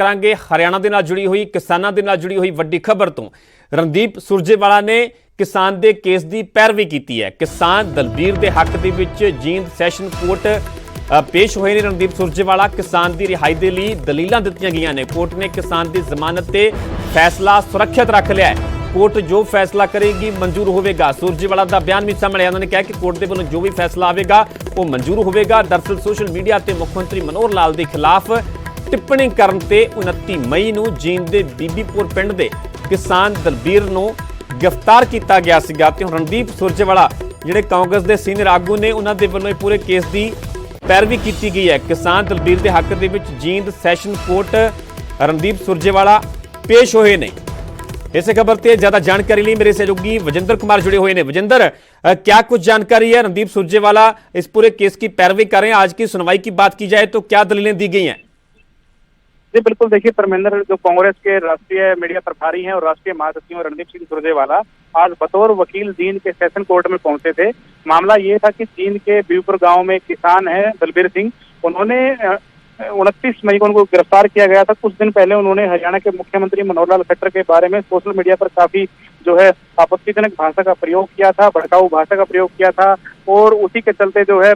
करांगे हरियाणा ਦੇ ਨਾਲ जुड़ी हुई किसानों के ਨਾਲ जुड़ी हुई ਵੱਡੀ खबर तो रणदीप सुरजेवाला ने किसान के केस की पैरवी की है। किसान दलबीर के हक के जींद सैशन कोर्ट पेश हुए ने। रणदीप सुरजेवाला किसान की रिहाई के लिए दलीलां दित्तियां गईयां ने। कोर्ट ने किसान की जमानत से फैसला सुरक्षित रख लिया है। कोर्ट जो फैसला करेगी मंजूर होगा। सुरजेवाला का बयान भी सामने आया। उन्होंने कहा कि कोर्ट के वालों जो भी फैसला आएगा वो मंजूर होगा। दरअसल सोशल मीडिया पर मुख्यमंत्री मनोहर लाल के खिलाफ टिप्पणी करने ते 29 मई को जींद के बीबीपुर पिंड के किसान दलबीर को गिरफ्तार किया गया सीगा। ते रणदीप सुरजेवाला जिहड़े कांग्रेस के सीनियर आगू ने उन्होंने वालों पूरे केस की पैरवी की गई है। किसान दलबीर के हक के जींद सैशन कोर्ट रणदीप सुरजेवाला पेश हुए ने। इस खबर से ज्यादा जानकारी लिए मेरे सहयोगी वजिंदर कुमार जुड़े हुए हैं। वजिंदर, क्या कुछ जानकारी है? रणदीप सुरजेवाला इस पूरे केस की पैरवी कर रहे हैं। आज की सुनवाई की बात की जाए तो क्या दलीलें दी गई हैं? जी बिल्कुल, देखिए परमेंद्र, जो कांग्रेस के राष्ट्रीय मीडिया प्रभारी हैं और राष्ट्रीय महासचिव रणदीप सिंह सुरजेवाला आज बतौर वकील जींद के सेशन कोर्ट में पहुंचे थे। मामला ये था कि जींद के बीबीपुर गांव में किसान है दलबीर सिंह, उन्होंने 29 मई को उनको गिरफ्तार किया गया था। कुछ दिन पहले उन्होंने हरियाणा के मुख्यमंत्री मनोहर लाल खट्टर के बारे में सोशल मीडिया पर काफी जो है आपत्तिजनक भाषा का प्रयोग किया था, भड़काऊ भाषा का प्रयोग किया था। और उसी के चलते जो है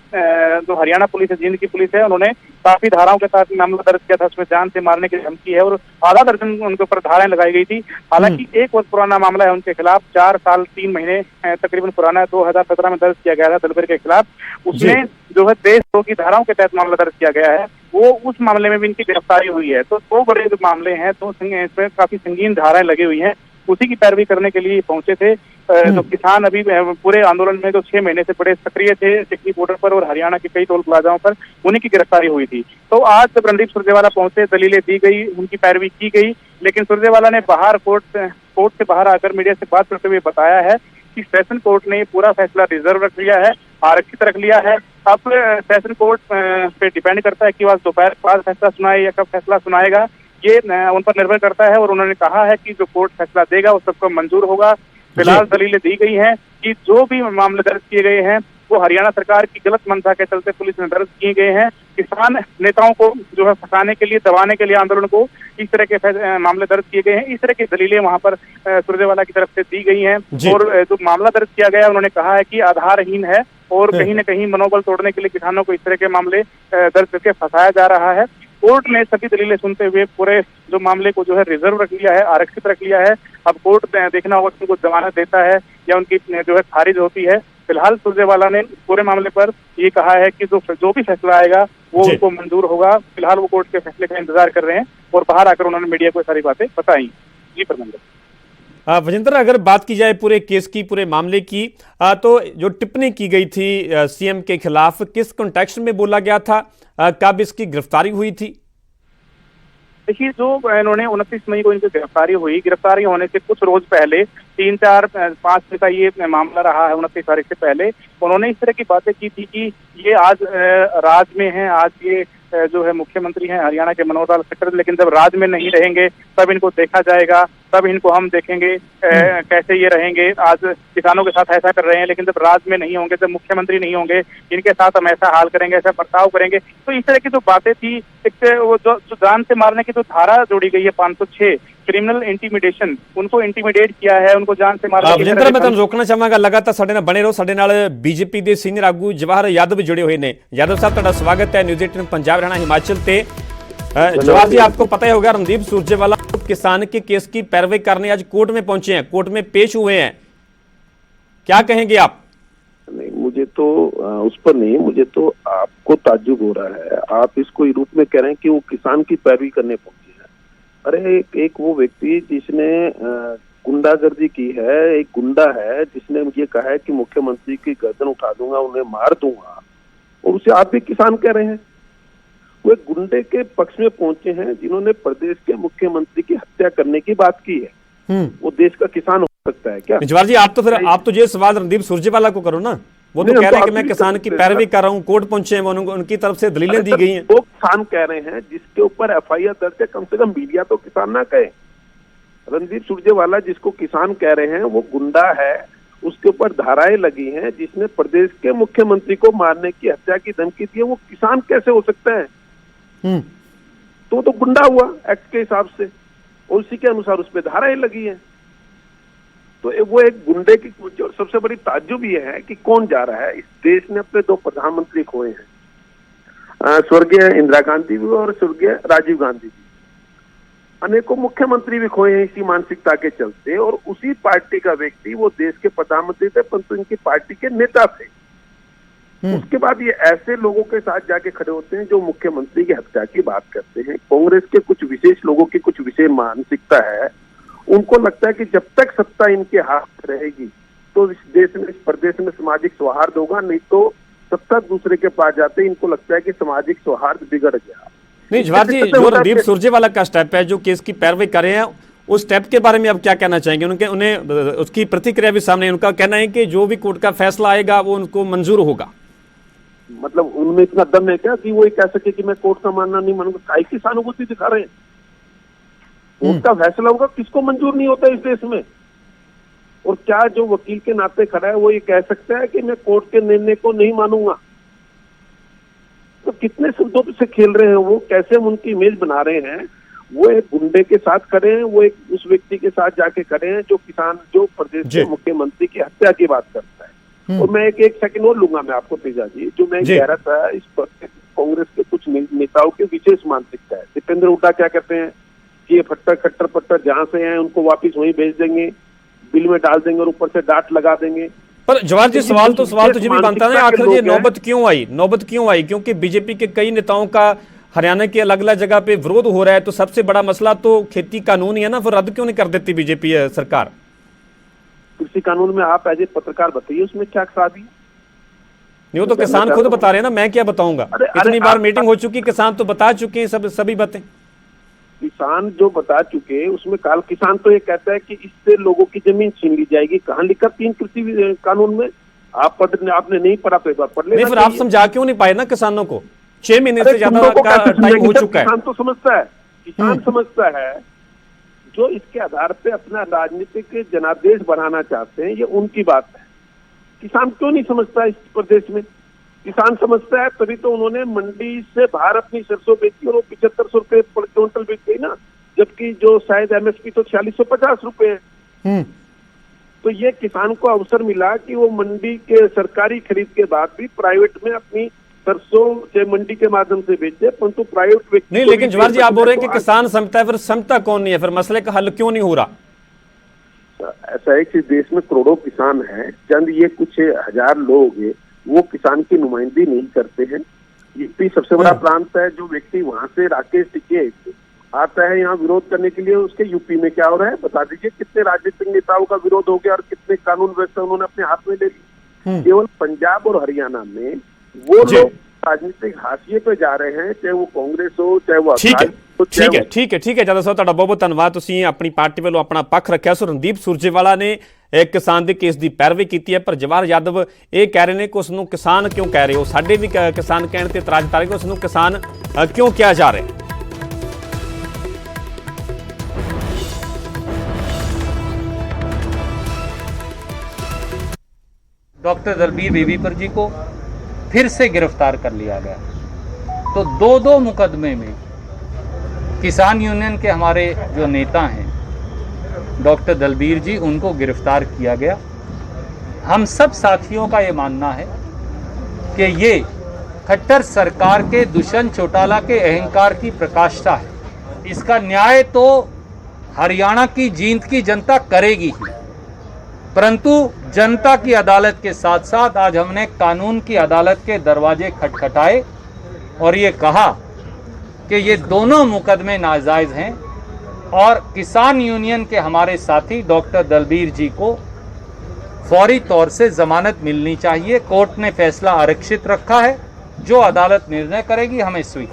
जो हरियाणा पुलिस है, जींद की पुलिस है, उन्होंने काफी धाराओं के साथ मामला दर्ज किया था। उसमें जान से मारने की धमकी है और आधा दर्जन उनके ऊपर धाराएं लगाई गई थी। हालांकि 1 वर्ष पुराना मामला है उनके खिलाफ, 4 साल 3 महीने तकरीबन पुराना 2017 में दर्ज किया गया था दलबीर के खिलाफ। उसमें जो है देशद्रोह की धाराओं के तहत मामला दर्ज किया गया है। वो उस मामले में भी इनकी गिरफ्तारी हुई है। तो 2 बड़े जो मामले हैं, तो इसमें काफी संगीन धाराएं लगी हुई हैं। उसी की पैरवी करने के लिए पहुंचे थे। तो किसान अभी पूरे आंदोलन में जो 6 महीने से बड़े सक्रिय थे चिकनी बॉर्डर पर और हरियाणा के कई टोल प्लाजाओं पर, उन्हीं की गिरफ्तारी हुई थी। तो आज जब रणदीप सुरजेवाला पहुंचे, दलीलें दी गई, उनकी पैरवी की गई। लेकिन सुरजेवाला ने कोर्ट से बाहर आकर मीडिया से बात करते हुए बताया है कि सेशन कोर्ट ने पूरा फैसला रिजर्व रख लिया है, आरक्षित रख लिया है। अब सेशन कोर्ट पे डिपेंड करता है कि वह दोपहर बाद फैसला सुनाए या कब फैसला सुनाएगा, ये उन पर निर्भर करता है। और उन्होंने कहा है कि जो कोर्ट फैसला देगा वो सबको मंजूर होगा। फिलहाल दलीलें दी गई हैं कि जो भी मामले दर्ज किए गए हैं वो हरियाणा सरकार की गलत मंशा के चलते पुलिस में दर्ज किए गए हैं। किसान नेताओं को जो है फंसाने के लिए, दबाने के लिए आंदोलन को इस तरह के मामले दर्ज किए गए हैं। इस तरह की दलीलें वहां पर सुरजेवाला की तरफ से दी गई हैं। और जो मामला दर्ज किया गया उन्होंने कहा है कि आधारहीन है और कहीं न कहीं मनोबल तोड़ने के लिए किसानों को इस तरह के मामले दर्ज करके फंसाया जा रहा है। कोर्ट ने सभी दलीलें सुनते हुए पूरे जो मामले को जो है रिजर्व रख लिया है, आरक्षित रख लिया है। अब कोर्ट देखना होगा कि उनको जमानत देता है या उनकी जो है खारिज होती है। फिलहाल सुरजेवाला ने पूरे मामले पर ये कहा है कि जो भी फैसला आएगा वो उनको मंजूर होगा। फिलहाल वो कोर्ट के फैसले का इंतजार कर रहे हैं और बाहर आकर उन्होंने मीडिया को सारी बातें बताई। जी परमेंद्र। वजिंदर, अगर बात की जाए पूरे केस की, पूरे मामले की, तो जो टिप्पणी की गई थी सीएम के खिलाफ, किस कॉन्टेक्स्ट में बोला गया था, कब इसकी गिरफ्तारी हुई थी? देखिए, जो इन्होंने 29 मई को इनकी गिरफ्तारी हुई, गिरफ्तारी होने से कुछ रोज पहले 3, 4, 5 दिन का ये मामला रहा है। 29 तारीख से पहले उन्होंने इस तरह की बातें की थी कि ये आज राज में है, आज ये जो है मुख्यमंत्री हैं हरियाणा के मनोहर लाल खट्टर, लेकिन जब राज में नहीं रहेंगे तब इनको देखा जाएगा, तब इनको हम देखेंगे कैसे ये रहेंगे। आज किसानों के साथ ऐसा कर रहे हैं, लेकिन जब राज में नहीं होंगे, जब मुख्यमंत्री नहीं होंगे, इनके साथ हम ऐसा हाल करेंगे, ऐसा बर्ताव करेंगे। तो इस तरह की जो बातें थी, वो जो जान से मारने की जो धारा जोड़ी गई है 506 क्रिमिनल इंटीमिडेशन, उनको इंटीमिडेट किया है, उनको जान से मारने की। मैं तुहानू रोकना चाहांगा, लगातार साडे नाल बने रहो। साडे नाल बीजेपी के सीनियर आगू जवाहर यादव जुड़े हुए हैं। यादव साहब, तुहाडा स्वागत है न्यूज़ 18 पंजाब हरियाणा हिमाचल ते। जवाहर जी, आपको पता ही होगा रणदीप सुरजेवाला किसान के केस की पैरवी करने आज कोर्ट में पहुंचे हैं, कोर्ट में पेश हुए हैं, क्या कहेंगे आप? नहीं, मुझे तो उस पर नहीं, मुझे तो आपको ताज्जुब हो रहा है। आप इसको रूप में कह रहे हैं कि वो किसान की पैरवी करने पहुंचे हैं। अरे एक वो व्यक्ति जिसने गुंडागर्दी की है, एक गुंडा है जिसने मुझे कहा है कि मुख्यमंत्री की गर्दन उठा दूंगा, उन्हें मार दूंगा, और उसे आप भी किसान कह रहे हैं। वो एक गुंडे के पक्ष में पहुंचे हैं जिन्होंने प्रदेश के मुख्यमंत्री की हत्या करने की बात की है। वो देश का किसान हो सकता है क्या? जवाहर जी, आप तो ये सवाल रणदीप सुरजेवाला को करो ना। वो तो कह रहे हैं कि मैं किसान की पैरवी कर रहा हूँ, कोर्ट पहुंचे हैं, उनकी तरफ से दलीलें दी गई हैं। वो किसान कह रहे हैं जिसके ऊपर एफआईआर दर्ज है, कम से कम मीडिया तो किसान ना कहे। रणदीप सुरजेवाला जिसको किसान कह रहे हैं वो गुंडा है, उसके ऊपर धाराएं लगी हैं, जिसने प्रदेश के मुख्यमंत्री को मारने की, हत्या की धमकी दी है। वो किसान कैसे हो सकता है? तो वो तो गुंडा हुआ एक्ट के हिसाब से, और उसी के अनुसार उस पर धाराएं लगी हैं। तो वो एक गुंडे की, जो सबसे बड़ी ताज्जुब ये है कि कौन जा रहा है। इस देश ने अपने 2 प्रधानमंत्री खोए हैं, स्वर्गीय इंदिरा गांधी भी और स्वर्गीय राजीव गांधी भी। अनेकों मुख्यमंत्री भी खोए हैं इसी मानसिकता के चलते, और उसी पार्टी का व्यक्ति वो देश के प्रधानमंत्री थे, परंतु इनकी पार्टी के नेता थे। उसके बाद ये ऐसे लोगों के साथ जाके खड़े होते हैं जो मुख्यमंत्री की हत्या की बात करते हैं। कांग्रेस के कुछ विशेष लोगों की कुछ विशेष मानसिकता है, उनको लगता है कि जब तक सत्ता इनके हाथ रहेगी तो इस देश में, इस प्रदेश में सामाजिक सौहार्द होगा, नहीं तो सत्ता दूसरे के पास जाते इनको लगता है कि सामाजिक सौहार्द बिगड़ गया। नहीं जवाहर जी, जो रणदीप सुरजेवाला का स्टेप है, जो केस की पैरवी कर रहे हैं, उस स्टेप के बारे में अब क्या कहना चाहेंगे? उन्हें उसकी प्रतिक्रिया भी सामने, उनका कहना है कि जो भी कोर्ट का फैसला आएगा वो उनको मंजूर होगा। मतलब उनमें इतना दम है क्या कि वो ये कह सके कि मैं कोर्ट का मानना नहीं मानूंगा? काय की सहानुभूति दिखा रहे हैं? कोर्ट का फैसला होगा, किसको मंजूर नहीं होता इस देश में? और क्या जो वकील के नाते खड़ा है वो ये कह सकता है कि मैं कोर्ट के निर्णय को नहीं मानूंगा? तो कितने शब्दों से खेल रहे हैं वो, कैसे हम उनकी इमेज बना रहे हैं। वो एक गुंडे के साथ खड़े हैं, वो एक उस व्यक्ति के साथ जाके खड़े हैं जो किसान, जो प्रदेश के मुख्यमंत्री की हत्या की बात करता है। और मैं एक सेकंड और लूंगा मैं आपको तेजा जी, जो मैं कह रहा था, इस पर कांग्रेस के कुछ नेताओं की विशेष मानसिकता है। दीपेंद्र हुड्डा क्या कहते हैं कि ये खट्टर पट्टर जहां से हैं उनको वापिस वहीं भेज देंगे, बिल में डाल देंगे और ऊपर से डांट लगा देंगे। पर जवाहर जी, सवाल तो ये भी बनता है, आखिर ये नौबत क्यों आई? क्योंकि बीजेपी के कई नेताओं का हरियाणा के अलग अलग जगह पे विरोध हो रहा है, तो सबसे बड़ा मसला तो खेती कानून ही है ना, फिर रद्द क्यों नहीं कर देती बीजेपी सरकार? कृषि कानून में आप एज ए पत्रकार बताइए उसमें क्या खराबी है? नहीं, वो तो किसान खुद बता रहे हैं ना, मैं क्या बताऊंगा? इतनी बार मीटिंग हो चुकी, किसान तो बता चुके हैं सभी बातें। किसान जो बता चुके, उसमें किसान तो ये कहता है कि इससे लोगों की जमीन छीन ली जाएगी। कहाँ लिखा 3 कृषि कानून में? आपने नहीं पढ़ा तो एक बार पढ़ लेना। फिर आप समझा क्यों नहीं पाए ना किसानों को? 6 महीने से ज्यादा का टाइम हो चुका है। किसान तो समझता है, किसान समझता है, जो इसके आधार पे अपना राजनीतिक जनादेश बढ़ाना चाहते हैं, ये उनकी बात है। किसान क्यों नहीं समझता? इस प्रदेश में किसान समझता है, तभी तो उन्होंने मंडी से बाहर अपनी सरसों बेची और वो 7500 रुपए पर क्विंटल बेच गई ना, जबकि जो शायद एमएसपी तो 4650 रुपए है। तो ये किसान को अवसर मिला कि वो मंडी के सरकारी खरीद के बाद भी प्राइवेट में अपनी सरसों मंडी के माध्यम से बेचे, परंतु प्राइवेट व्यक्ति नहीं। लेकिन जवाहर जी, आप बोल रहे हैं कि किसान समझता है, फिर समझता कौन नहीं है? फिर मसले का हल क्यों नहीं हो रहा? ऐसा है कि देश में करोड़ों किसान हैं, चंद ये कुछ हजार लोग हैं, वो किसान की नुमाइंदगी नहीं करते हैं। यूपी सबसे बड़ा प्रांत है, जो व्यक्ति वहां से राकेश टिकैत आता है यहाँ विरोध करने के लिए, उसके यूपी में क्या हो रहा है बता दीजिए? कितने राजनीतिक नेताओं का विरोध हो गया और कितने कानून व्यवस्था उन्होंने अपने हाथ में ले ली। केवल पंजाब और हरियाणा में वो लोग राजनीतिक हाशिए पे जा रहे हैं, चाहे वो कांग्रेस हो, चाहे वो ठीक है जादा साहब, ਤੁਹਾਡਾ ਬਹੁਤ ਧੰਨਵਾਦ। ਤੁਸੀਂ ਆਪਣੀ ਪਾਰਟੀ ਵੱਲੋਂ ਆਪਣਾ ਪੱਖ ਰੱਖਿਆ। ਸੋ ਰਣਦੀਪ ਸੁਰਜੇਵਾਲਾ ਨੇ ਇੱਕ ਕਿਸਾਨ ਦੇ ਕੇਸ ਦੀ ਪੈਰਵੀ ਕੀਤੀ ਹੈ, ਪਰ ਜਵਾਹਰ ਯਾਦਵ ਇਹ ਕਹਿ ਰਹੇ ਨੇ ਕਿ ਉਸ ਨੂੰ ਕਿਸਾਨ ਕਿਉਂ ਕਹਿ ਰਹੇ ਹੋ? ਸਾਡੇ ਵੀ ਕਿਸਾਨ ਕਹਿਣ ਤੇ ਇਤਰਾਜ਼ ਕਰ ਰਹੇ ਕਿ ਉਸ ਨੂੰ ਕਿਸਾਨ ਕਿਉਂ ਕਿਹਾ ਜਾ ਰਿਹਾ ਹੈ। डॉक्टर दलबीर बेबीपर जी को फिर से गिरफ्तार कर लिया गया। तो 2 मुकदमे में किसान यूनियन के हमारे जो नेता हैं डॉक्टर दलबीर जी, उनको गिरफ्तार किया गया। हम सब साथियों का ये मानना है कि ये खट्टर सरकार के दुष्यंत चौटाला के अहंकार की प्रकाष्ठा है। इसका न्याय तो हरियाणा की जींद की जनता करेगी ही, परंतु जनता की अदालत के साथ साथ आज हमने कानून की अदालत के दरवाजे खटखटाए और ये कहा कि ये दोनों मुकदमे नाजायज हैं और किसान यूनियन के हमारे साथी डॉक्टर दलबीर जी को फौरी तौर से जमानत मिलनी चाहिए। कोर्ट ने फैसला आरक्षित रखा है, जो अदालत निर्णय करेगी हमें स्वीकार